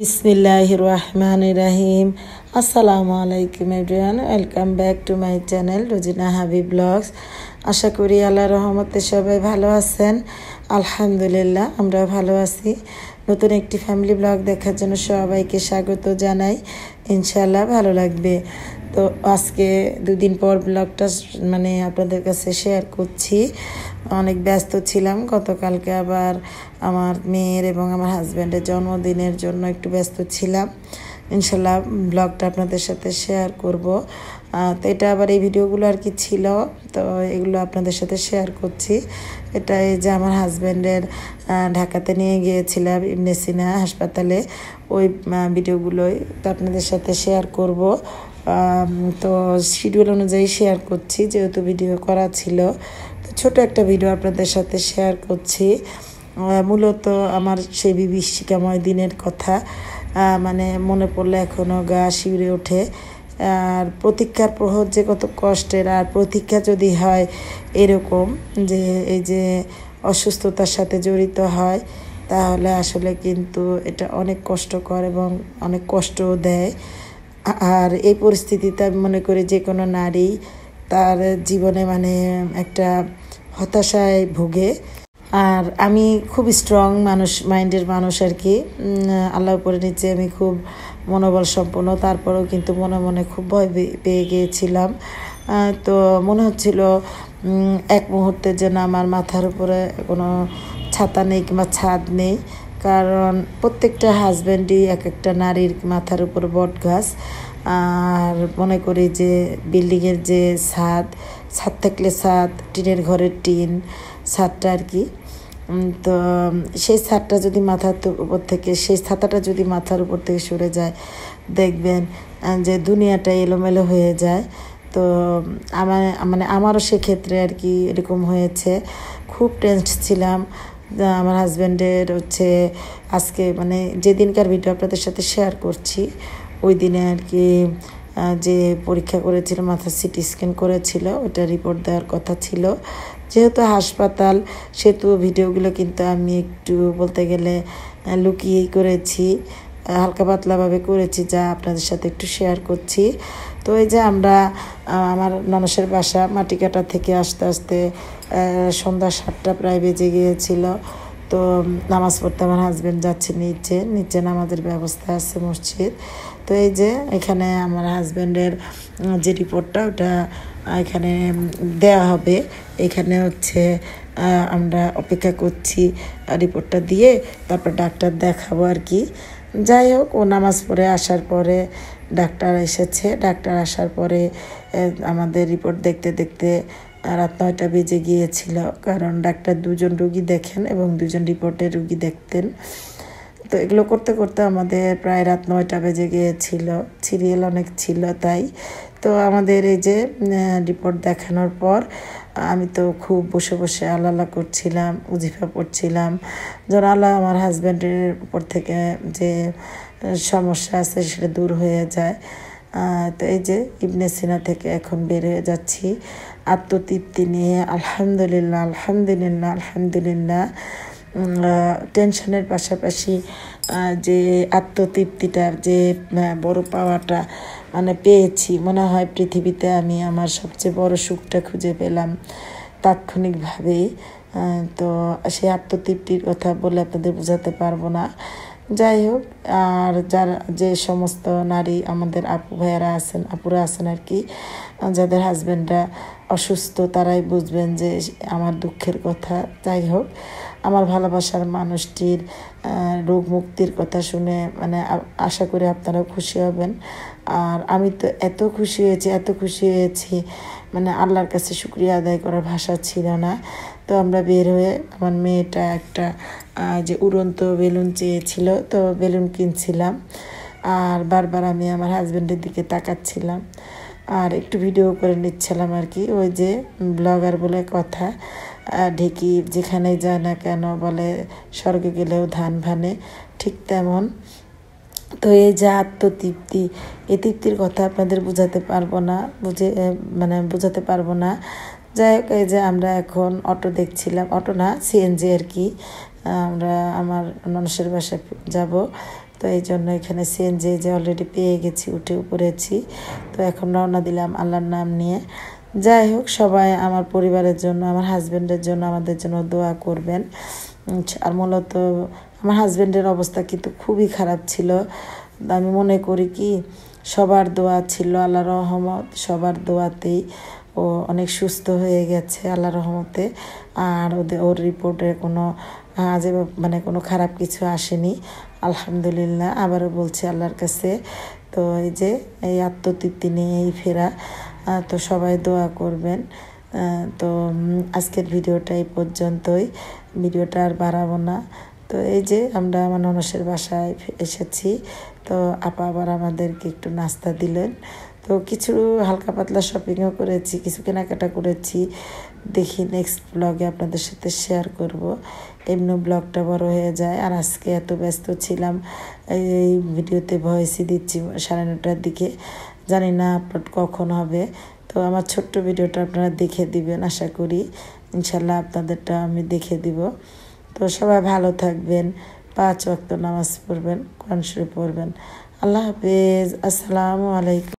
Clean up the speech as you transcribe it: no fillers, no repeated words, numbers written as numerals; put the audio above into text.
Bismillahirrahmanirrahim. Assalamualaikum everyone. Welcome back to my channel Rojina Habib Vlogs. আশা করি আল্লাহর রহমতে সবাই ভালো আছেন। আলহামদুলিল্লাহ আমরা ভালো আছি। নতুন একটি ফ্যামিলি ব্লগ দেখার জন্য সবাইকে স্বাগত জানাই। ইনশাআল্লাহ ভালো লাগবে। তো আজকে দুদিন পর ব্লগটা আপনাদের কাছে শেয়ার করছি। অনেক ব্যস্ত ছিলাম, গতকালকে আবার আমার মেয়ের এবং আমার হাজব্যান্ডের জন্মদিনের জন্য একটু ব্যস্ত ছিলাম। ইনশাল্লাহ ব্লগটা আপনাদের সাথে শেয়ার করব। তো এটা আবার এই ভিডিওগুলো আর কি ছিল, তো এগুলো আপনাদের সাথে শেয়ার করছি। এটা এই যে আমার হাজব্যান্ডের ঢাকাতে নিয়ে গিয়েছিলাম ইবনে সিনা হাসপাতালে, ওই ভিডিওগুলোই তো আপনাদের সাথে শেয়ার করব। তো শিডিউল অনুযায়ী শেয়ার করছি, যেহেতু ভিডিও করা ছিল। তো ছোট একটা ভিডিও আপনাদের সাথে শেয়ার করছি। মূলত আমার সেই বিভীষিকাময় দিনের কথা মনে পড়লে এখনও গা শিউরে ওঠে। আর প্রতীক্ষার প্রহর যে কত কষ্টের, আর প্রতীক্ষা যদি হয় এরকম যে এই যে অসুস্থতার সাথে জড়িত হয়, তাহলে আসলে কিন্তু এটা অনেক কষ্টকর এবং অনেক কষ্টও দেয়। আর এই পরিস্থিতিতে আমি মনে করি যে কোনো নারী তার জীবনে একটা হতাশায় ভোগে। আর আমি খুব স্ট্রং মাইন্ডের মানুষ আর কি। আল্লাহ উপরে নিচে আমি খুব মনোবল সম্পন্ন, তারপরেও কিন্তু মনে মনে খুব ভয় পেয়ে গিয়েছিলাম। তো মনে হচ্ছিল এক মুহূর্তে যেন আমার মাথার উপরে কোনো ছাতা নেই কিংবা ছাদ নেই, কারণ প্রত্যেকটা হাজব্যান্ডই এক একটা নারীর মাথার উপর বট গাছ। আর মনে করি যে বিল্ডিংয়ের যে ছাদ থাকলে ছাদ, টিনের ঘরের টিন ছাদটা আর কি, তো সেই ছাদটা যদি মাথার উপর থেকে, সেই ছাতাটা যদি মাথার উপর থেকে সরে যায়, দেখবেন যে দুনিয়াটা এলোমেলো হয়ে যায়। তো আমারও সেক্ষেত্রে আর কি এরকম হয়েছে। খুব টেনস ছিলাম। আমার হাজব্যান্ডের আজকে যেদিনকার ভিডিও আপনাদের সাথে শেয়ার করছি, ওই দিনে আর কি যে পরীক্ষা করেছিল, মাথার সিটি স্ক্যান করেছিল, ওটা রিপোর্ট দেওয়ার কথা ছিল। যেহেতু হাসপাতাল, সেহেতু ভিডিওগুলো কিন্তু আমি একটু বলতে গেলে লুকিয়েই করেছি, হালকা পাতলাভাবে করেছি, যা আপনাদের সাথে একটু শেয়ার করছি। তো এই যে আমার ননসের বাসা মাটিকাটা থেকে আস্তে আস্তে সন্ধ্যা 7টা প্রায় বেজে গিয়েছিল। তো নামাজ পড়তে আমার হাজব্যান্ড যাচ্ছে নিচে নামাজের ব্যবস্থা আছে, মসজিদ। তো এই যে এখানে আমার হাজব্যান্ডের যে রিপোর্টটা, ওটা এখানে দেওয়া হবে। এখানে আমরা অপেক্ষা করছি রিপোর্টটা দিয়ে তারপর ডাক্তার দেখাবো আর কি। যাই হোক, ও নামাজ পড়ে আসার পরে ডাক্তার এসেছে। ডাক্তার আসার পরে আমাদের রিপোর্ট দেখতে দেখতে রাত 9টা বেজে গিয়েছিল, কারণ ডাক্তার 2জন রুগী দেখেন এবং 2জন রিপোর্টের রুগী দেখতেন। তো এগুলো করতে করতে আমাদের প্রায় রাত 9টা বেজে গিয়েছিল, সিরিয়াল অনেক ছিল তাই। তো আমাদের এই যে রিপোর্ট দেখানোর পর আমি তো খুব বসে বসে আল্লাহ করছিলাম, উজিফা পড়ছিলাম, যেন আল্লাহ আমার হাজব্যান্ডের উপর থেকে যে সমস্যা আছে সেটা দূর হয়ে যায়। তো এই যে ইবনে সিনা থেকে এখন বের হয়ে যাচ্ছি আত্মতৃপ্তি নিয়ে। আলহামদুলিল্লাহ আলহামদুলিল্লাহ আলহামদুলিল্লাহ। টেনশনের পাশাপাশি যে আত্মতৃপ্তিটা, যে বড় পাওয়াটা পেয়েছি, মনে হয় পৃথিবীতে আমি আমার সবচেয়ে বড় সুখটা খুঁজে পেলাম তাৎক্ষণিকভাবেই। তো সেই আত্মতৃপ্তির কথা বলে আপনাদের বোঝাতে পারবো না। যাই হোক, আর যে সমস্ত নারী আমাদের আপুরা আছেন আর কি, যাদের হাজব্যান্ডরা অসুস্থ, তারাই বুঝবেন যে আমার দুঃখের কথা। যাই হোক, আমার ভালোবাসার মানুষটির রোগ মুক্তির কথা শুনে আশা করি আপনারাও খুশি হবেন। আর আমি তো এত খুশি হয়েছি আল্লাহর কাছে শুকরিয়া আদায় করার ভাষা ছিল না। তো আমরা বের হয়ে, আমার মেয়েটা একটা যে উড়ন্ত বেলুন চেয়েছিল, তো বেলুন কিনছিলাম। আর বারবার আমি আমার হাজব্যান্ডের দিকে তাকাচ্ছিলাম আর একটু ভিডিও করে নিচ্ছিলাম আর কি। ওই যে ব্লগার বলে কথা, ঢেকি যেখানে যায় না কেন বলে স্বর্গে গেলেও ধান ভানে, ঠিক তেমন। তো এই যে আত্মতৃপ্তি, এই তৃপ্তির কথা আপনাদের বোঝাতে পারবো না। যাই হোক, এই যে আমরা এখন অটো দেখছিলাম, অটো না সিএনজি আর কি। আমরা আমার মানুষের বাসায় যাব। তো এই জন্য এখানে সিএনজি যে অলরেডি পেয়ে গেছি, উঠেও পড়েছি। তো এখন রওনা দিলাম আল্লাহর নাম নিয়ে। যাই হোক, সবাই আমার পরিবারের জন্য, আমার হাজব্যান্ডের জন্য, আমাদের জন্য দোয়া করবেন। আর মূলত আমার হাজব্যান্ডের অবস্থা কিন্তু খুবই খারাপ ছিল। আমি মনে করি কি সবার দোয়া ছিল, আল্লাহর রহমত, সবার দোয়াতেই ও অনেক সুস্থ হয়ে গেছে আল্লাহর রহমতে। আর ওর রিপোর্টে কোনো আজে মানে কোনো খারাপ কিছু আসেনি, আলহামদুলিল্লাহ। আবারও বলছি আল্লাহর কাছে। তো এই যে এই আত্মতৃপ্তি নিয়ে এই ফেরা, তো সবাই দোয়া করবেন। তো আজকের ভিডিওটা এই পর্যন্তই, ভিডিওটা আর বাড়াবো না। তো এই যে আমরা আমার ননসের বাসায় এসেছি। তো আপা আবার আমাদেরকে একটু নাস্তা দিলেন। তো কিছু হালকা পাতলা শপিংও করেছি, কিছু কেনাকাটা করেছি। দেখি নেক্সট ব্লগে আপনাদের সাথে শেয়ার করব। এমনি ব্লগটা বড় হয়ে যায়। আর আজকে এত ব্যস্ত ছিলাম, এই ভিডিওতে ভয়েসই দিচ্ছি 9:30টার দিকে, জানি না আপলোড কখন হবে। তো আমার ছোট্ট ভিডিওটা আপনারা দেখে দিবেন, আশা করি ইনশাল্লাহ আপনাদেরটা আমি দেখে দিব। তো সবাই ভালো থাকবেন, 5 ওয়াক্ত নামাজ পড়বেন, কোরআন শরীফ পড়বেন। আল্লাহ হাফেজ, আসসালামু আলাইকুম।